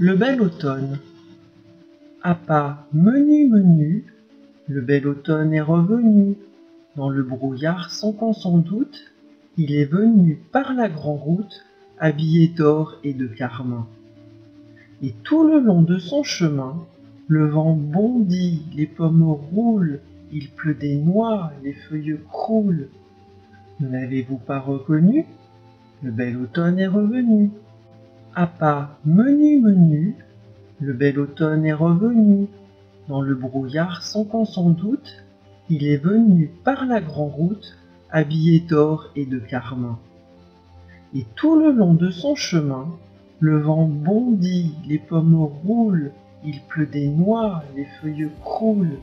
Le bel automne. À pas menu menu, le bel automne est revenu. Dans le brouillard sans qu'on s'en doute, il est venu par la grande route, habillé d'or et de carmin. Et tout le long de son chemin, le vent bondit, les pommes roulent, il pleut des noix, les feuilles croulent. Ne l'avez-vous pas reconnu? Le bel automne est revenu. À pas menu menu, le bel automne est revenu. Dans le brouillard sans qu'on s'en doute, il est venu par la grande route, habillé d'or et de carmin. Et tout le long de son chemin, le vent bondit, les pommes roulent, il pleut des noix, les feuilles croulent.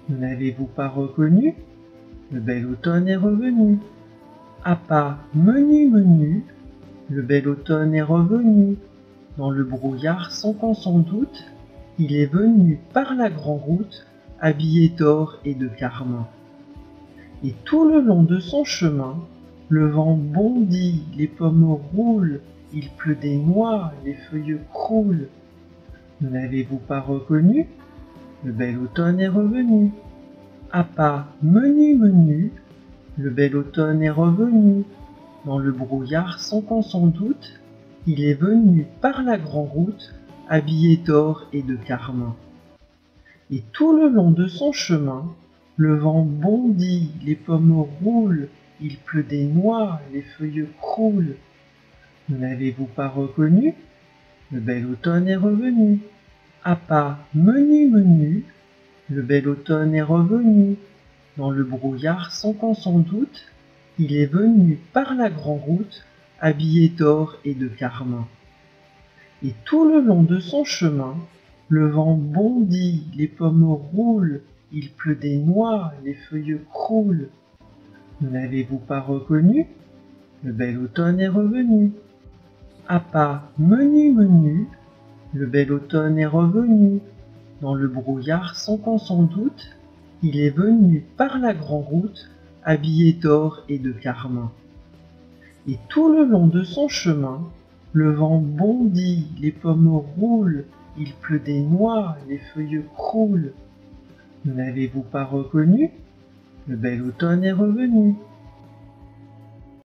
Ne l'avez-vous pas reconnu? Le bel automne est revenu. À pas menu menu, le bel automne est revenu. Dans le brouillard sans qu'on s'en doute, il est venu par la grande route, habillé d'or et de carmin. Et tout le long de son chemin, le vent bondit, les pommes roulent, il pleut des noix, les feuilles croulent. Ne l'avez-vous pas reconnu? Le bel automne est revenu. À pas menu menu, le bel automne est revenu. Dans le brouillard sans qu'on s'en doute, il est venu par la grande route, habillé d'or et de carmin. Et tout le long de son chemin, le vent bondit, les pommes roulent, il pleut des noix, les feuilles croulent. Ne l'avez-vous pas reconnu? Le bel automne est revenu. À pas menu menu, le bel automne est revenu. Dans le brouillard sans qu'on s'en doute, il est venu par la grande route, habillé d'or et de carmin. Et tout le long de son chemin, le vent bondit, les pommes roulent, il pleut des noix, les feuilles croulent. Ne l'avez-vous pas reconnu? Le bel automne est revenu. À pas menu menu, le bel automne est revenu. Dans le brouillard sans qu'on s'en doute, il est venu par la grande route, habillé d'or et de carmin. Et tout le long de son chemin, le vent bondit, les pommes roulent, il pleut des noix, les feuilles croulent. Ne l'avez-vous pas reconnu? Le bel automne est revenu. À pas menu menu, le bel automne est revenu. Dans le brouillard sans qu'on s'en doute, il est venu par la grande route, habillé d'or et de carmin. Et tout le long de son chemin, le vent bondit, les pommes roulent, il pleut des noix, les feuilles croulent. Ne l'avez-vous pas reconnu? Le bel automne est revenu.